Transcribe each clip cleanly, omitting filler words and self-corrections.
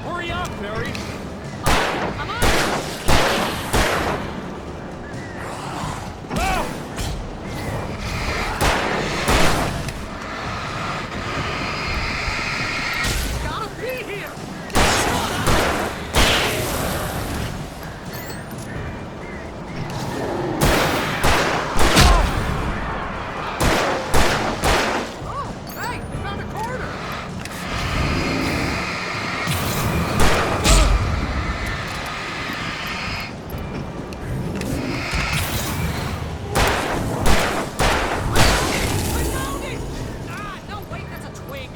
Hurry up, Barry! Come on! Gotta be here! Oh, hey, we found a corner! I found it! Ah, no, wait, that's a twig.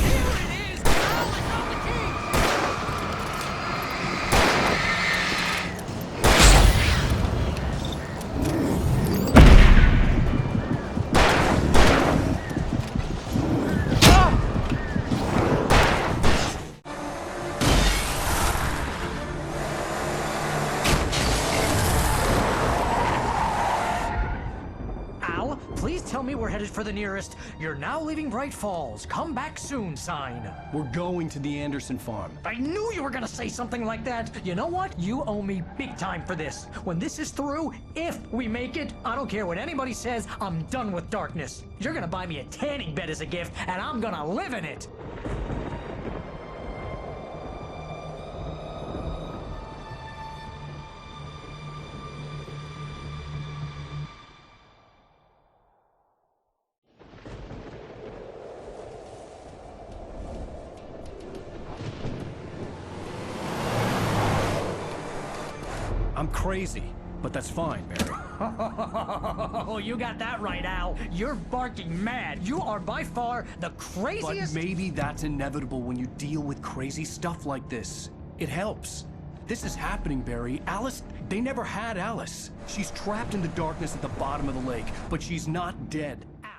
Here it is! Oh, I found the key! Al, please tell me we're headed for the nearest "You're now leaving Bright Falls. Come back soon" sign. We're going to the Anderson farm. I knew you were gonna say something like that. You know what? You owe me big time for this. When this is through, if we make it, I don't care what anybody says, I'm done with darkness. You're gonna buy me a tanning bed as a gift, and I'm gonna live in it. I'm crazy, but that's fine, Barry. Oh, you got that right, Al. You're barking mad. You are by far the But craziest. maybe that's inevitable when you deal with crazy stuff like this. It helps. This is happening, Barry. Alice, they never had Alice. She's trapped in the darkness at the bottom of the lake, but she's not dead. Ow.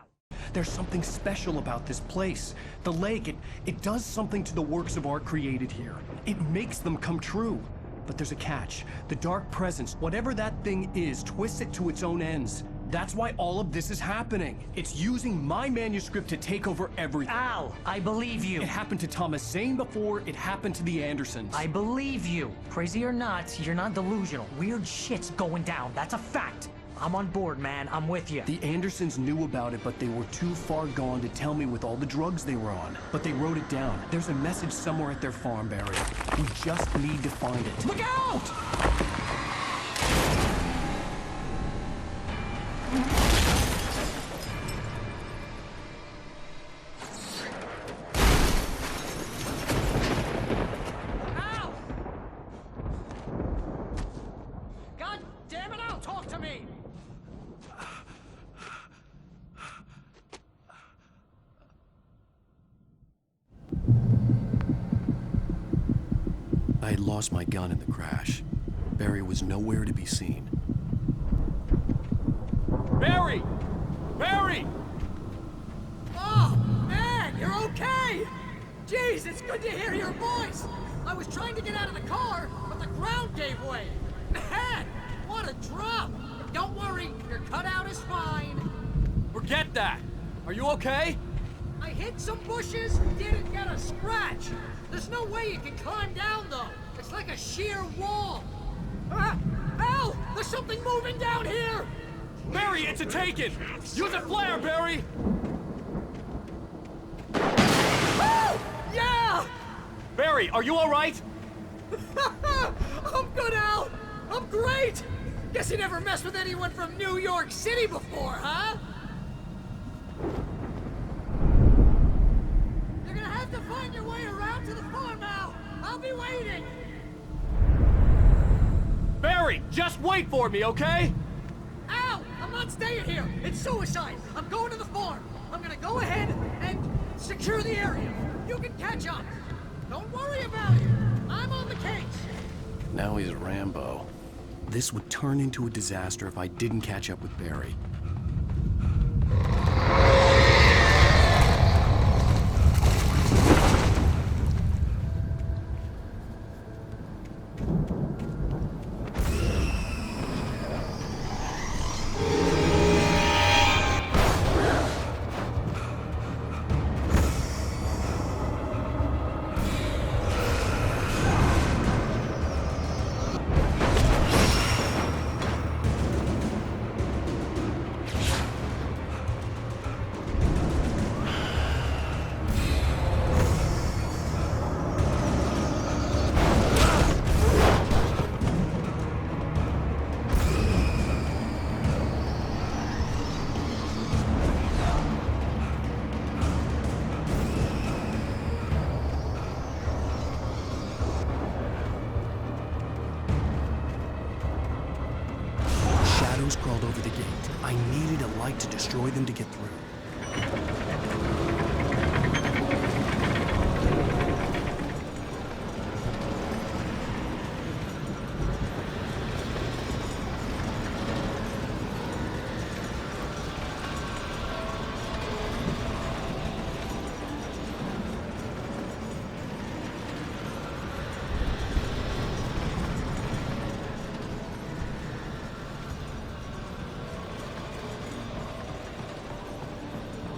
There's something special about this place. The lake, it does something to the works of art created here. It makes them come true. But there's a catch. The dark presence, whatever that thing is, twists it to its own ends. That's why all of this is happening. It's using my manuscript to take over everything. Al, I believe you. It happened to Thomas Zane before, it happened to the Andersons. I believe you. Crazy or not, you're not delusional. Weird shit's going down. That's a fact. I'm on board, man. I'm with you. The Andersons knew about it, but they were too far gone to tell me with all the drugs they were on. But they wrote it down. There's a message somewhere at their farm, Barry. We just need to find it. Look out! Ow! God damn it, Al, talk to me! I had lost my gun in the crash. Barry was nowhere to be seen. Barry! Barry! Oh, man, you're okay! Jeez, it's good to hear your voice! I was trying to get out of the car, but the ground gave way. Man, what a drop! Don't worry, your cutout is fine. Forget that! Are you okay? I hit some bushes, didn't get a scratch. There's no way you can climb down, though. It's like a sheer wall. Ah! Al! There's something moving down here! Barry, it's a taken! Use a flare, Barry! Woo! Yeah! Barry, are you alright? I'm good, Al! I'm great! Guess you never messed with anyone from New York City before, huh? You're gonna have to find your way around to the farm, Al! I'll be waiting! Barry, just wait for me, okay? Al! I'm not staying here! It's suicide! I'm going to the farm! I'm gonna go ahead and secure the area! You can catch up! Don't worry about it! I'm on the case! Now he's Rambo. This would turn into a disaster if I didn't catch up with Barry. to destroy them to get through.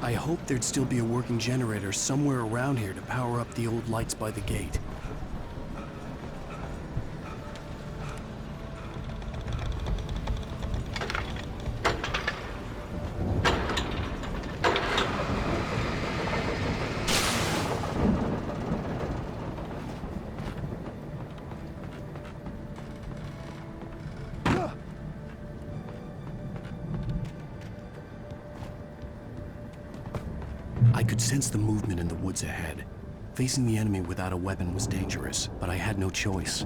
I hoped there'd still be a working generator somewhere around here to power up the old lights by the gate. I could sense the movement in the woods ahead. Facing the enemy without a weapon was dangerous, but I had no choice.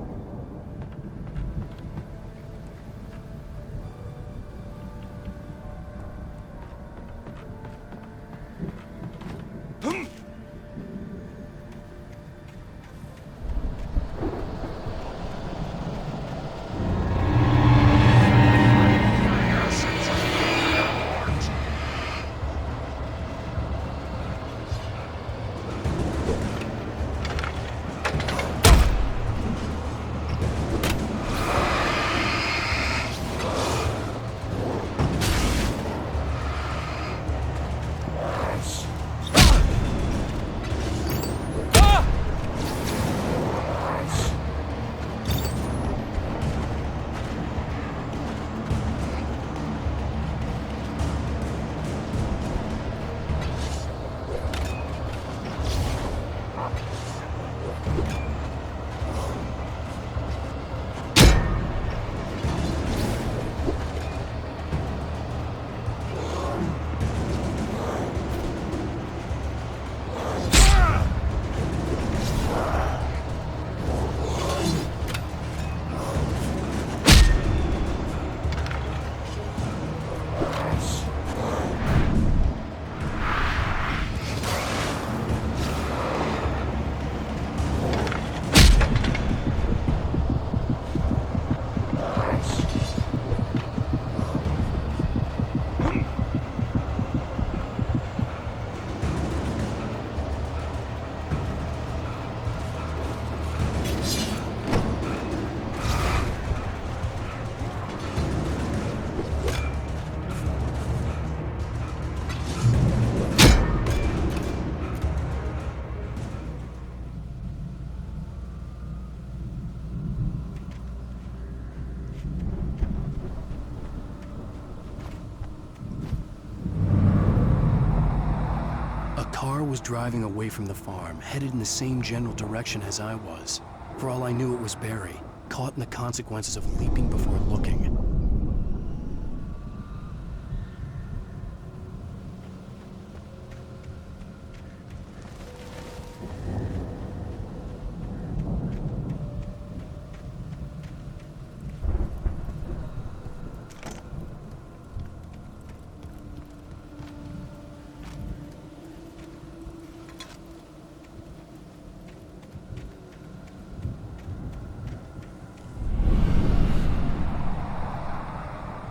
Was driving away from the farm, headed in the same general direction as I was. For all I knew, it was Barry, caught in the consequences of leaping before looking.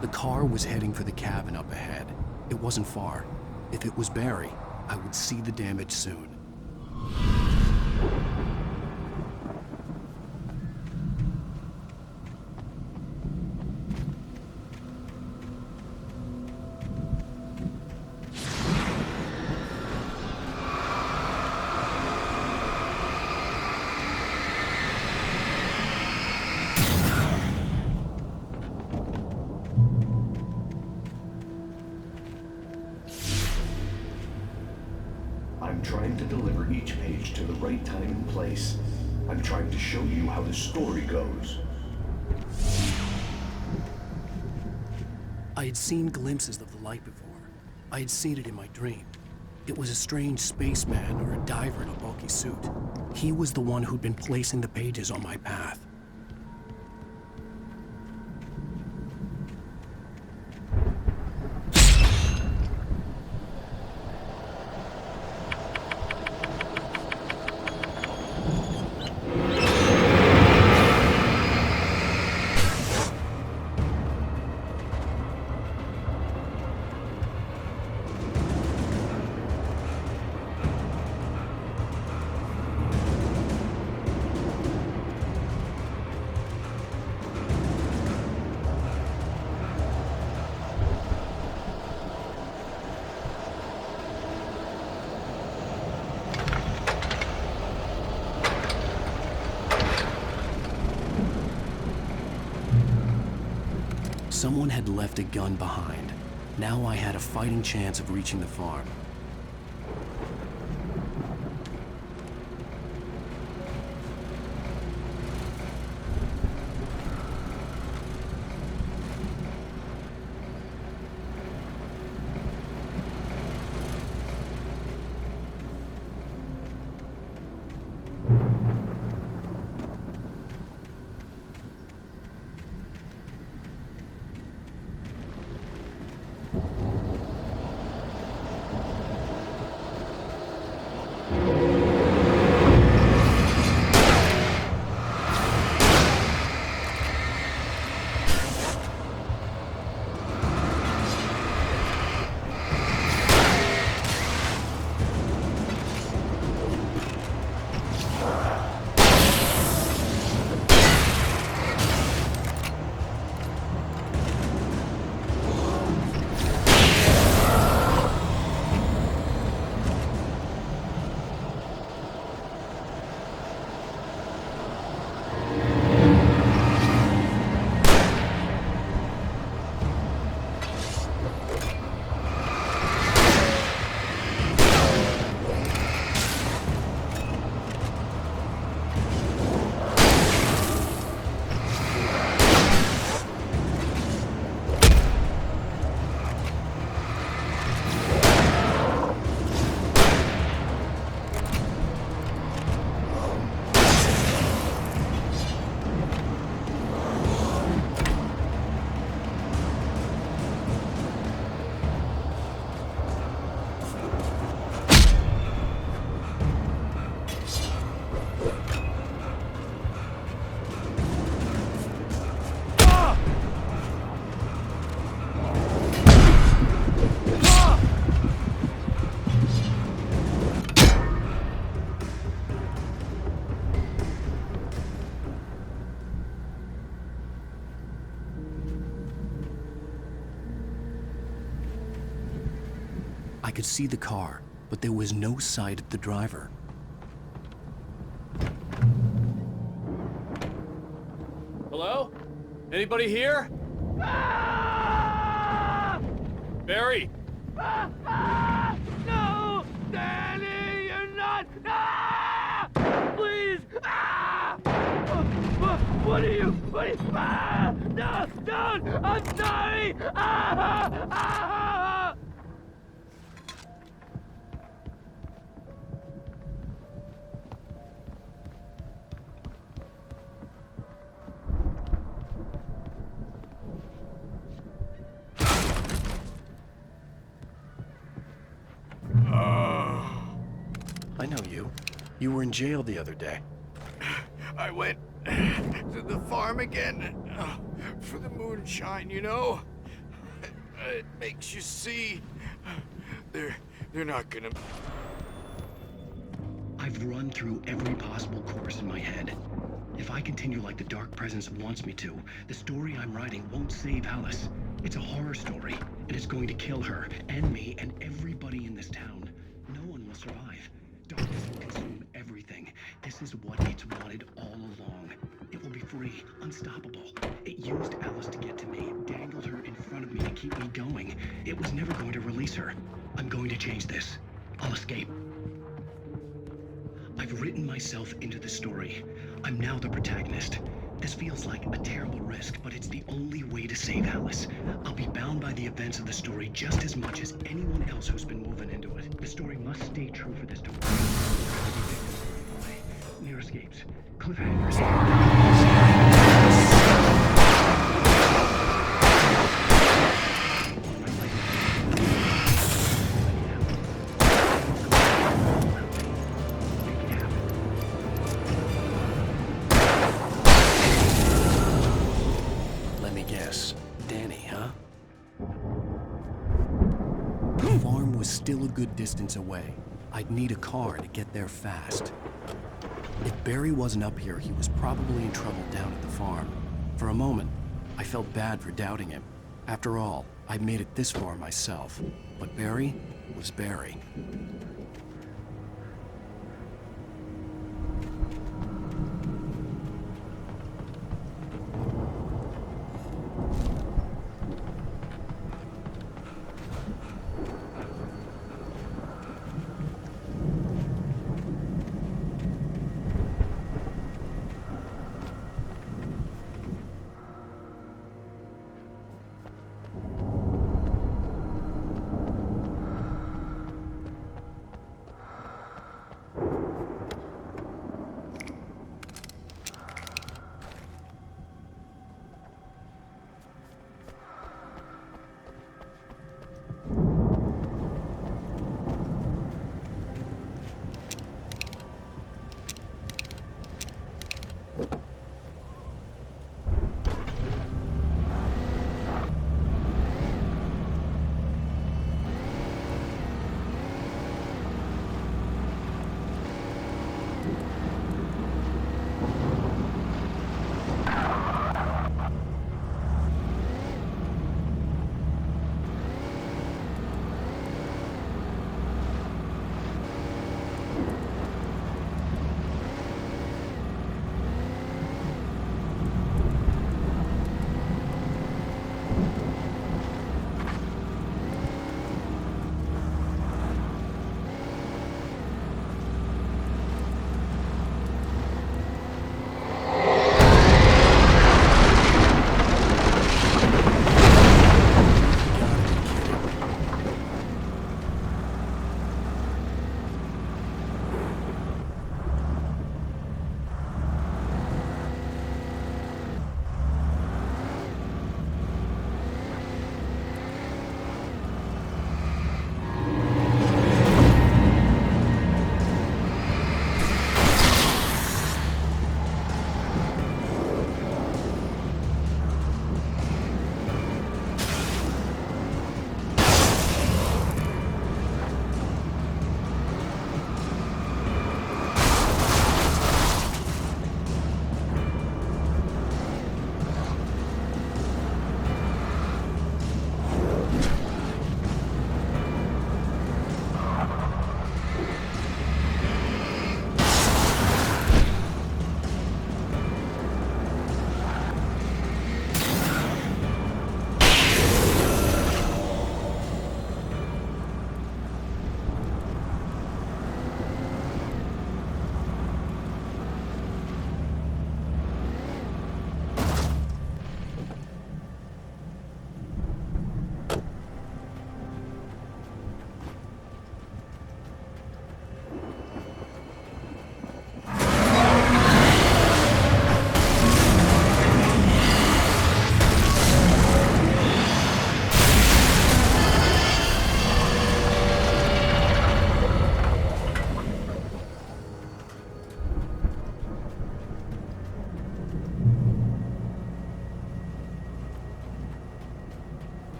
The car was heading for the cabin up ahead. It wasn't far. If it was Barry, I would see the damage soon. I'm trying to deliver each page to the right time and place. I'm trying to show you how the story goes. I had seen glimpses of the light before. I had seen it in my dream. It was a strange spaceman or a diver in a bulky suit. He was the one who'd been placing the pages on my path. Someone had left a gun behind. Now I had a fighting chance of reaching the farm. I could see the car, but there was no sight of the driver. Hello? Anybody here? Barry! No! Danny, you're not! Please! What are you? No! Don't! I'm sorry! I know you. You were in jail the other day. I went to the farm again for the moonshine, you know? It makes you see. They're not gonna... I've run through every possible course in my head. If I continue like the Dark Presence wants me to, the story I'm writing won't save Alice. It's a horror story, and it's going to kill her, and me, and everybody in this town. No one will survive. Darkness will consume everything. This is what it's wanted all along. It will be free, unstoppable. It used Alice to get to me, dangled her in front of me to keep me going. It was never going to release her. I'm going to change this. I'll escape. I've written myself into the story. I'm now the protagonist. This feels like a terrible risk, but it's the only way to save Alice. I'll be bound by the events of the story just as much as anyone else who's been woven into it. The story must stay true for this to work. Near escapes. Cliffhangers. Still a good distance away. I'd need a car to get there fast. If Barry wasn't up here, he was probably in trouble down at the farm. For a moment, I felt bad for doubting him. After all, I'd made it this far myself. But Barry was Barry.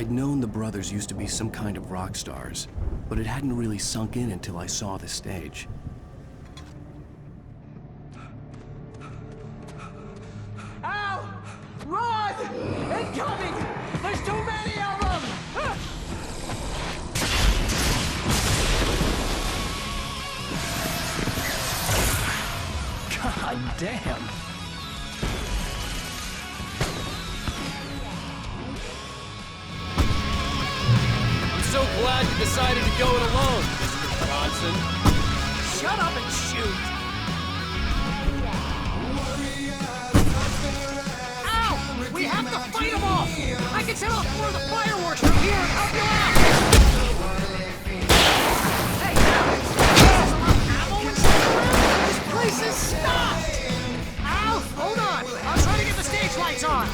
I'd known the brothers used to be some kind of rock stars, but it hadn't really sunk in until I saw the stage. Al! Run! Incoming! There's too many of them! God damn! I'm so glad you decided to go it alone, Mr. Johnson. Shut up and shoot! Ow! We have to fight them off! I can set off more of the fireworks from here and help you out! Hey, Al! There's a lot of ammo and stuff around! This place is stopped! Al, hold on! I'll try to get the stage lights on!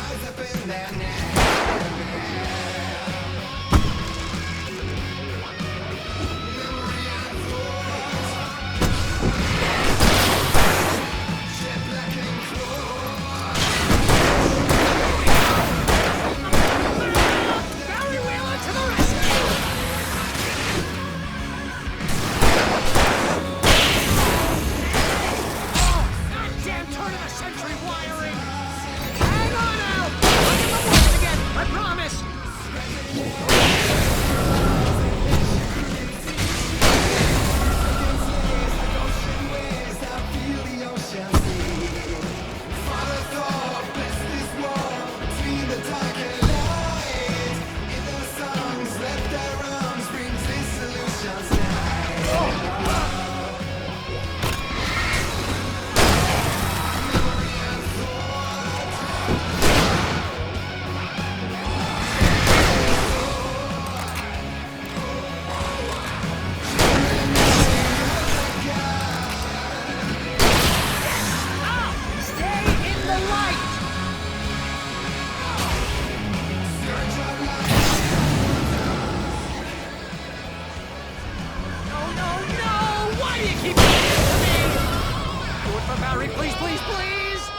Please, please, please!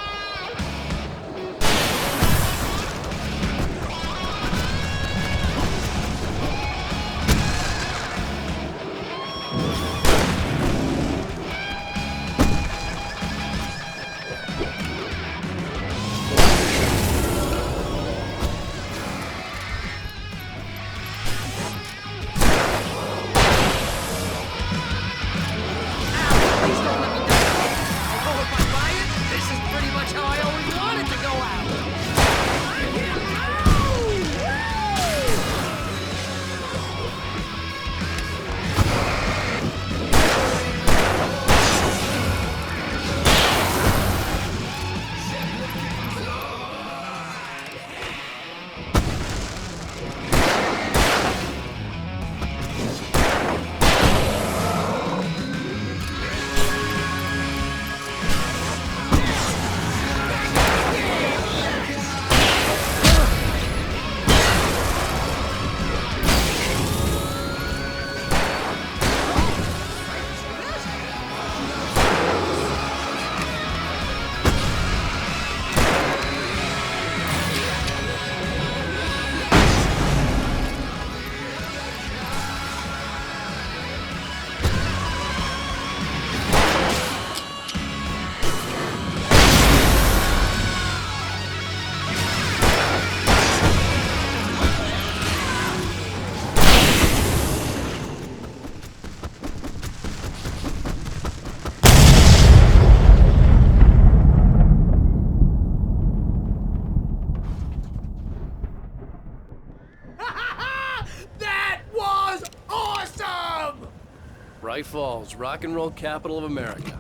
Bright Falls, rock and roll capital of America.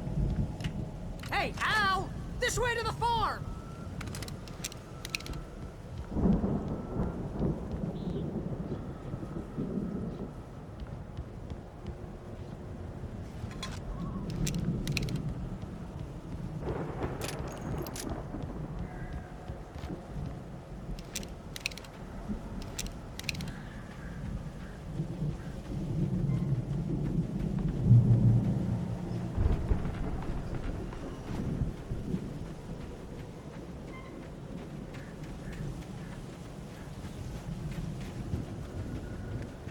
Hey, Al! This way to the farm!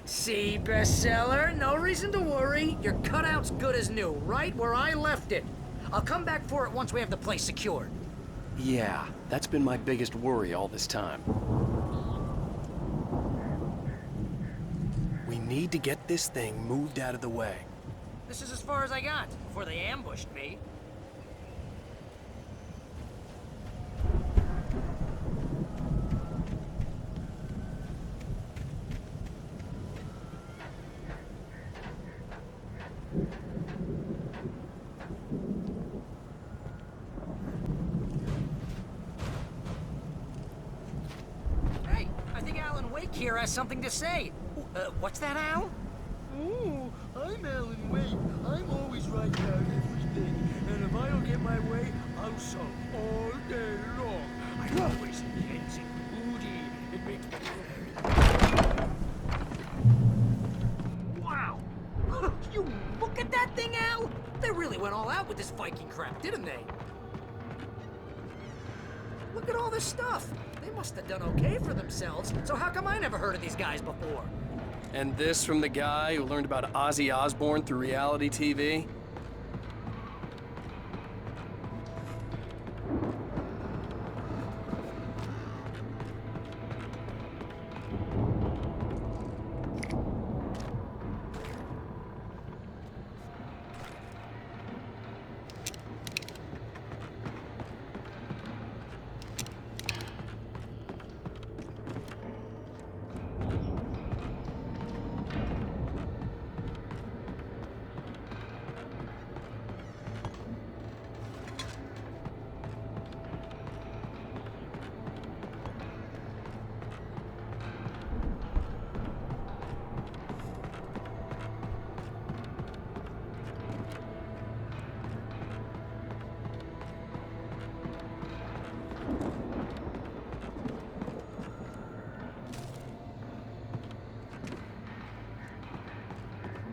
See, bestseller, no reason to worry. Your cutout's good as new, right where I left it. I'll come back for it once we have the place secured. Yeah, that's been my biggest worry all this time. We need to get this thing moved out of the way. This is as far as I got before they ambushed me. Hey, I think Alan Wake here has something to say. What's that, Al? Oh, I'm Alan Wake. I'm always right about everything. And if I don't get my way, I'll solve all day long. I always intense and moody. It makes me Wow! You look at that thing, Al! They really went all out with this Viking crap, didn't they? Look at all this stuff. They must have done okay for themselves, so how come I never heard of these guys before? And this from the guy who learned about Ozzy Osbourne through reality TV?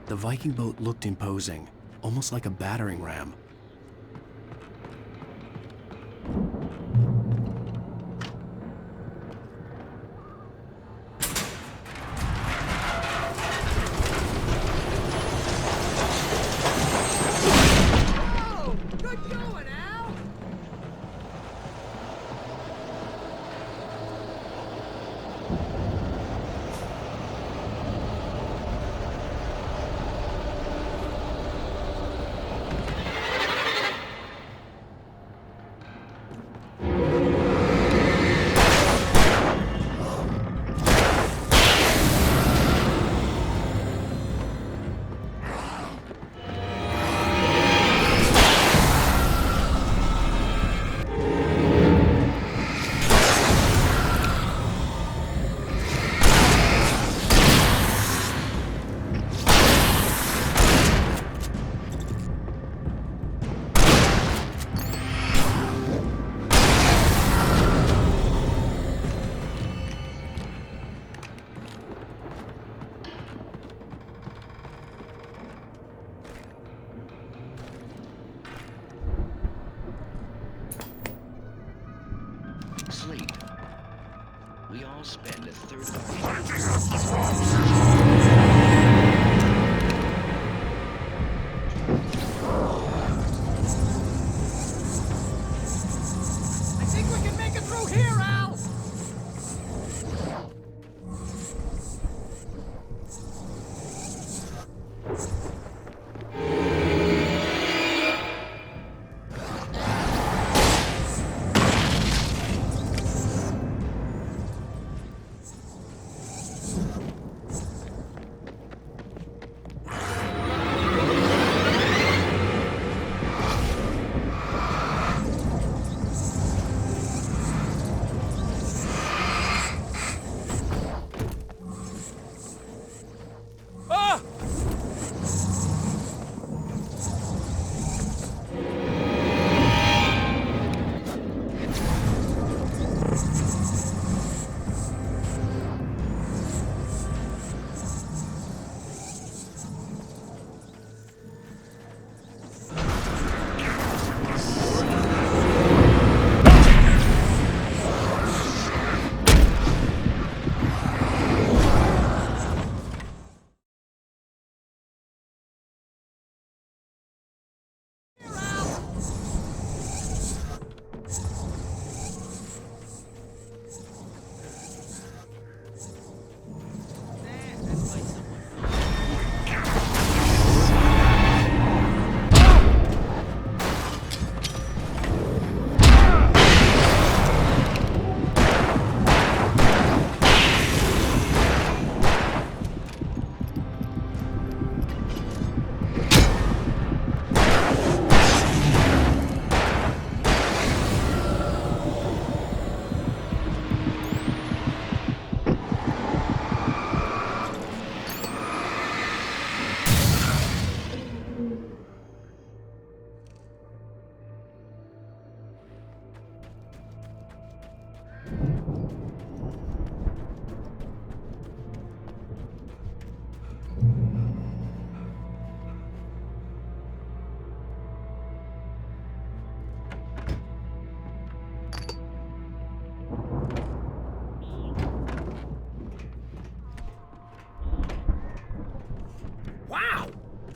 The Viking boat looked imposing, almost like a battering ram. Oh! Good going, Al! Sleep. We all spend a third of I think we can make it through here, Al!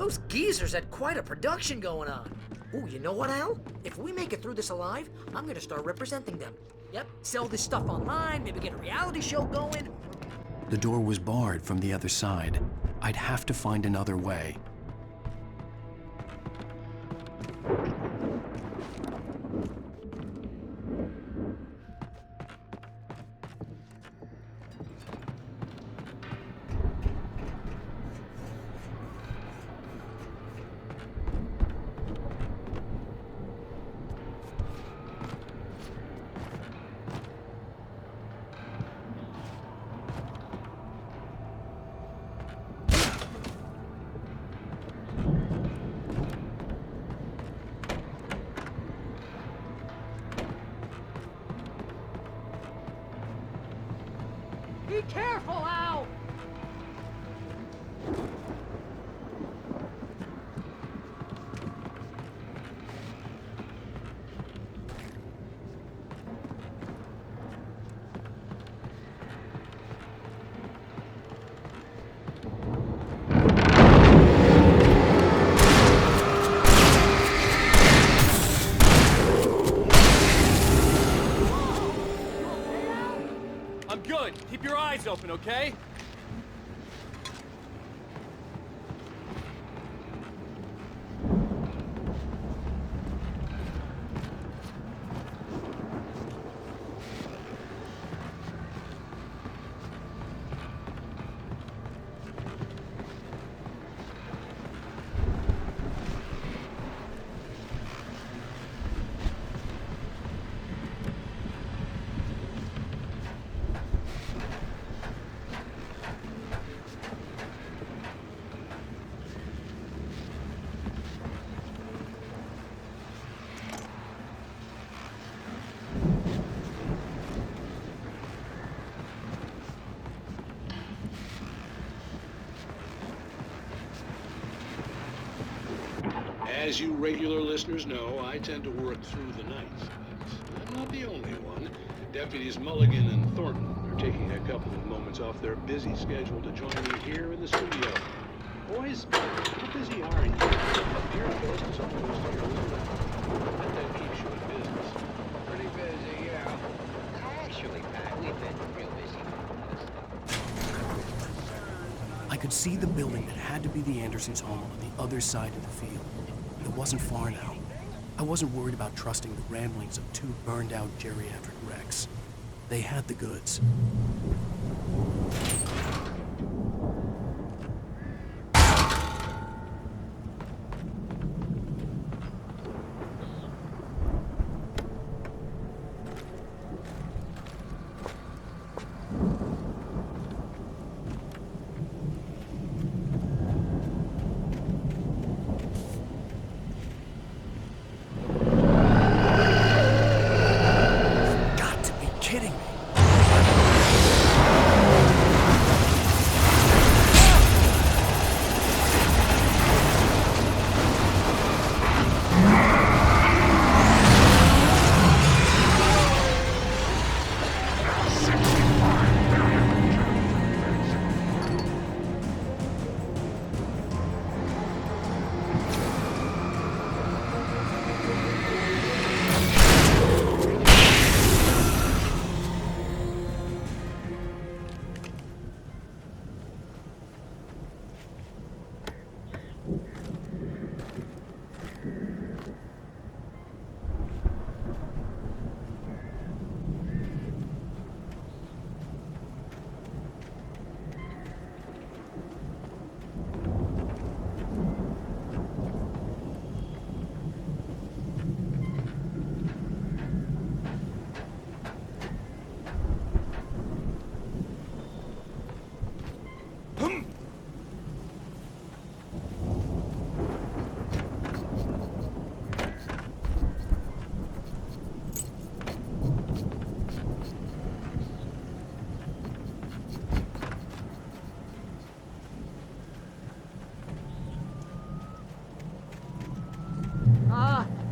Those geezers had quite a production going on. Ooh, you know what, Al? If we make it through this alive, I'm gonna start representing them. Yep, sell this stuff online, maybe get a reality show going. The door was barred from the other side. I'd have to find another way. Be careful, Al! I'm good. Keep your eyes open, okay? As you regular listeners know, I tend to work through the night, but I'm not the only one. Deputies Mulligan and Thornton are taking a couple of moments off their busy schedule to join me here in the studio. Boys, how busy are you? Your ghost is almost here, isn't it? I bet that keeps you in business. Pretty busy, yeah. Actually, Pat, we've been real busy. I could see the building that had to be the Andersons' home on the other side of the field. It wasn't far now. I wasn't worried about trusting the ramblings of two burned-out geriatric wrecks. They had the goods.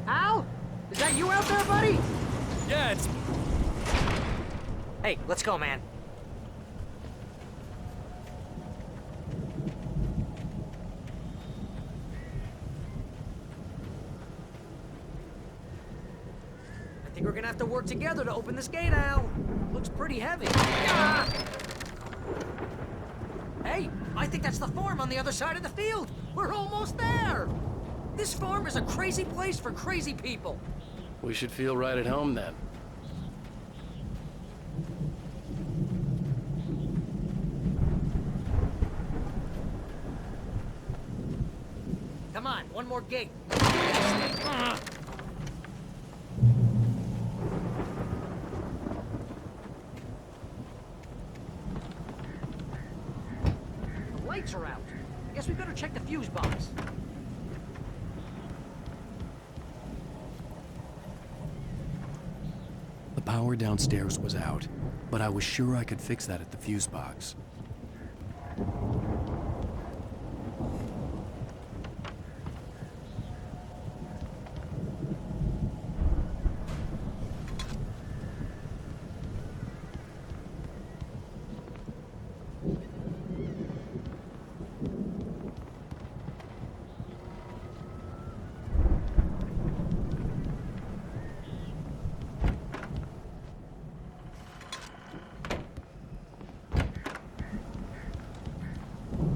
Al? Is that you out there, buddy? Yeah, it's... Hey, let's go, man. We're gonna have to work together to open this gate, Al. Looks pretty heavy. Ah! Hey, I think that's the farm on the other side of the field. We're almost there. This farm is a crazy place for crazy people. We should feel right at home then. Come on, one more gate. The lights are out. Guess we better check the fuse box. The power downstairs was out, but I was sure I could fix that at the fuse box.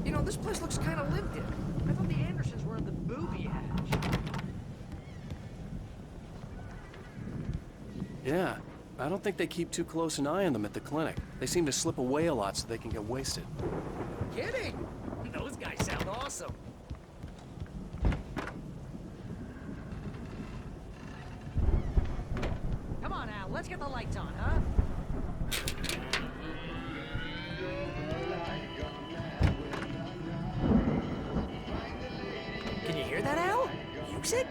You know, this place looks kind of lived in. I thought the Andersons were in the booby hatch. Yeah, I don't think they keep too close an eye on them at the clinic. They seem to slip away a lot so they can get wasted. Kidding? Those guys sound awesome. Come on, Al, let's get the lights on, huh? Can you hear that, Al? Music?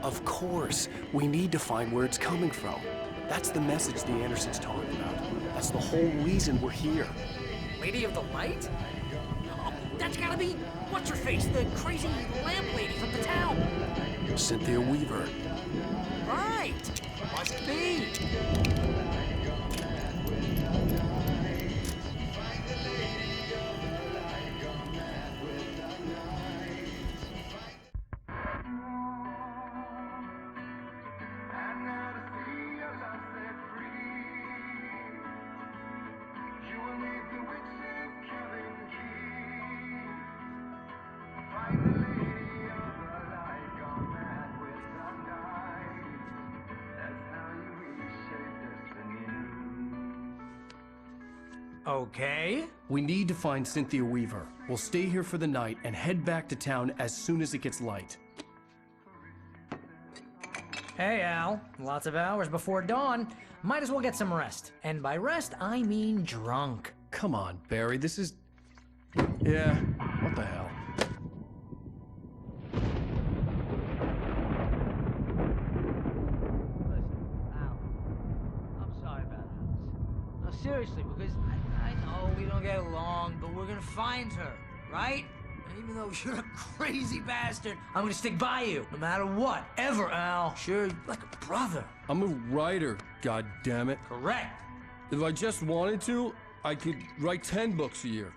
Of course. We need to find where it's coming from. That's the message the Andersons talking about. That's the whole reason we're here. Lady of the Light? Oh, that's gotta be... What's-her-face? The crazy lamp lady from the town. Cynthia Weaver. Right. Must be. Okay. We need to find Cynthia Weaver. We'll stay here for the night and head back to town as soon as it gets light. Hey, Al. Lots of hours before dawn. Might as well get some rest. And by rest, I mean drunk. Come on, Barry, this is... Yeah, what the hell? I'm sorry about Alice. No, seriously, because I know we don't get along, but we're gonna find her, right? And even though you're a crazy bastard, I'm gonna stick by you, no matter what, ever, Al. Sure, like a brother. I'm a writer, goddammit. Correct. If I just wanted to, I could write 10 books a year.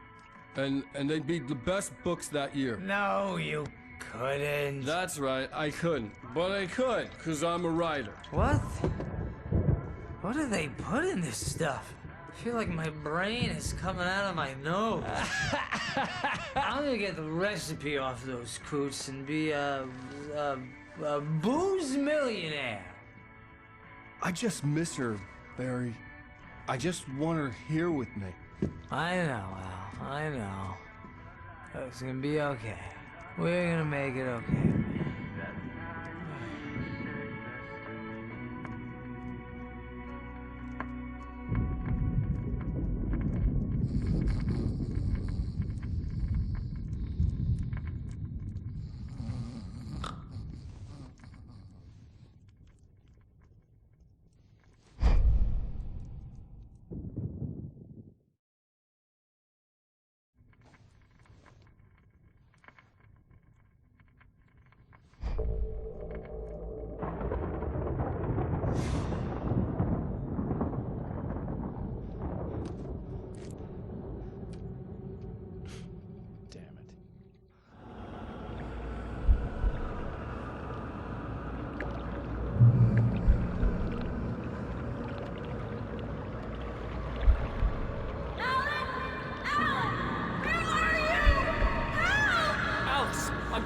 And they'd be the best books that year. No, you couldn't. That's right, I couldn't. But I could, because I'm a writer. What? What do they put in this stuff? I feel like my brain is coming out of my nose. I'm gonna get the recipe off those coots and be a booze millionaire. I just miss her, Barry. I just want her here with me. I know, Al. I know. It's gonna be okay. We're gonna make it okay.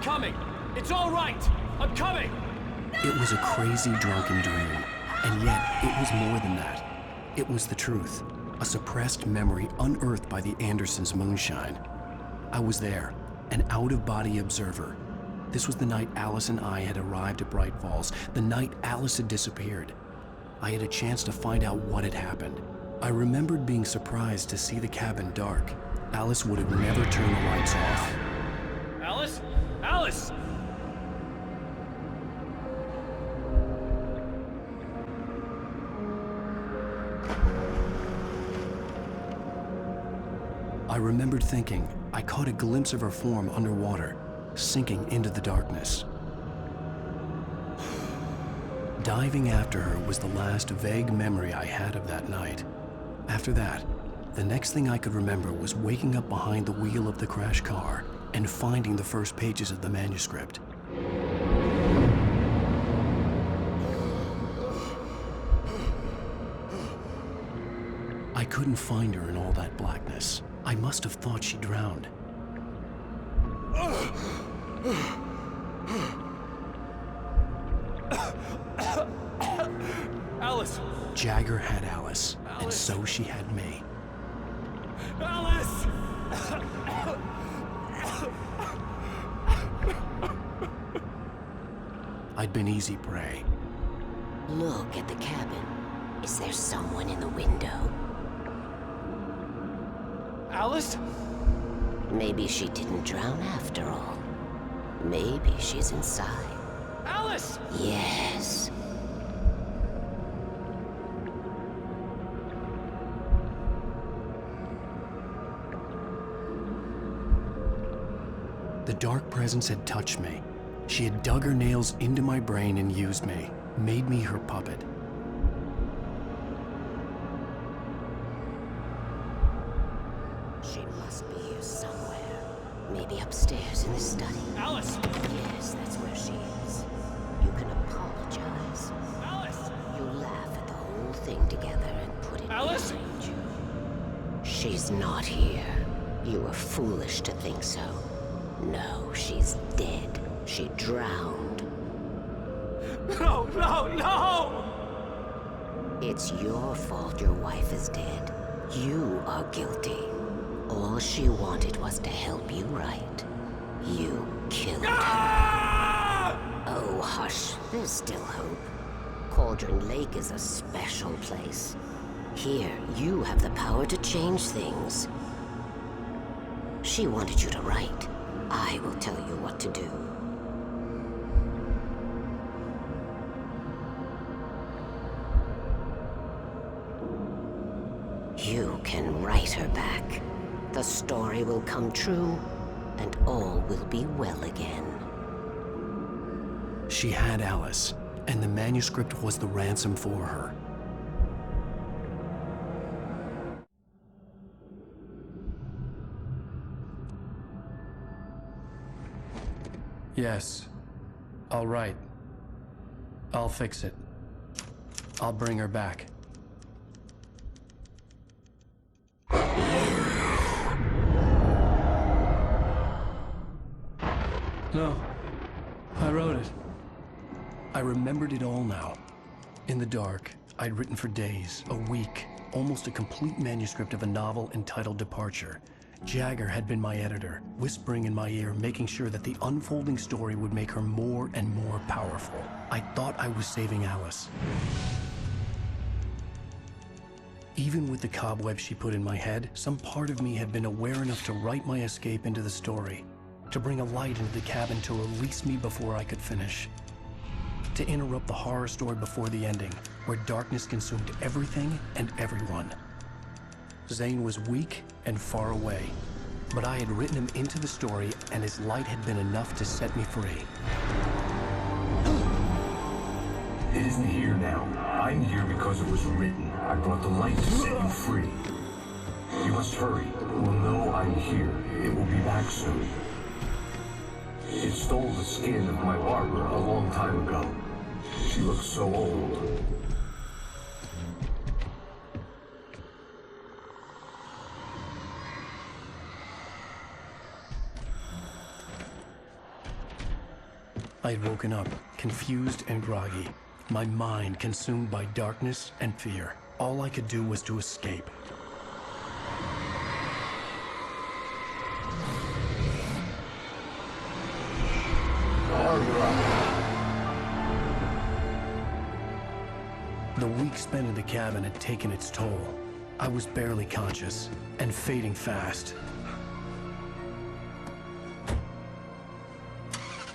coming! It's all right! I'm coming! It was a crazy drunken dream, and yet it was more than that. It was the truth, a suppressed memory unearthed by the Andersons' moonshine. I was there, an out-of-body observer. This was the night Alice and I had arrived at Bright Falls, the night Alice had disappeared. I had a chance to find out what had happened. I remembered being surprised to see the cabin dark. Alice would have never turned the lights off. Alice? Alice! I remembered thinking I caught a glimpse of her form underwater, sinking into the darkness. Diving after her was the last vague memory I had of that night. After that, the next thing I could remember was waking up behind the wheel of the crash car and finding the first pages of the manuscript. I couldn't find her in all that blackness. I must have thought she drowned. Alice! Jagger had Alice, and so she had me. Alice! I'd been easy prey. Look at the cabin. Is there someone in the window? Alice? Maybe she didn't drown after all. Maybe she's inside. Alice! Yes. The dark presence had touched me. She had dug her nails into my brain and used me, made me her puppet. She must be here somewhere. Maybe upstairs in the study. Alice! Yes, that's where she is. You can apologize. Alice! You laugh at the whole thing together and put it Alice? behind you. She's not here. You were foolish to think so. No, she's dead. She drowned. No, no, no! It's your fault your wife is dead. You are guilty. All she wanted was to help you right. You killed her. Oh, hush. There's still hope. Cauldron Lake is a special place. Here, you have the power to change things. She wanted you to write. I will tell you what to do. You can write her back. The story will come true, and all will be well again. She had Alice, and the manuscript was the ransom for her. Yes. All right. I'll fix it. I'll bring her back. No. I wrote it. I remembered it all now. In the dark, I'd written for days, a week, almost a complete manuscript of a novel entitled Departure. Jagger had been my editor, whispering in my ear, making sure that the unfolding story would make her more and more powerful. I thought I was saving Alice. Even with the cobweb she put in my head, some part of me had been aware enough to write my escape into the story, to bring a light into the cabin to release me before I could finish, to interrupt the horror story before the ending, where darkness consumed everything and everyone. Zane was weak and far away, but I had written him into the story, and his light had been enough to set me free. It isn't here now. I'm here because it was written. I brought the light to set you free. You must hurry. It will know I'm here. It will be back soon. It stole the skin of my Barbara a long time ago. She looks so old. I had woken up, confused and groggy, my mind consumed by darkness and fear. All I could do was to escape. The week spent in the cabin had taken its toll. I was barely conscious, and fading fast.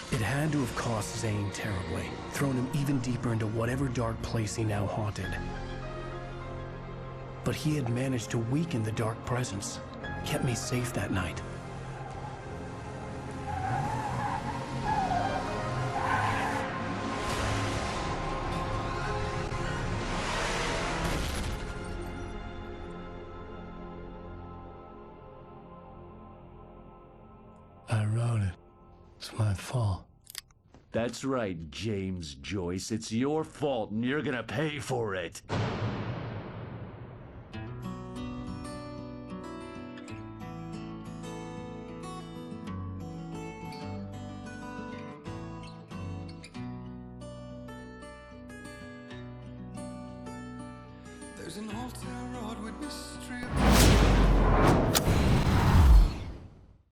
It had to have cost Zane terribly, thrown him even deeper into whatever dark place he now haunted. But he had managed to weaken the dark presence, kept me safe that night. I wrote it. It's my fault. That's right, James Joyce. It's your fault, and you're gonna pay for it. There's an old town road with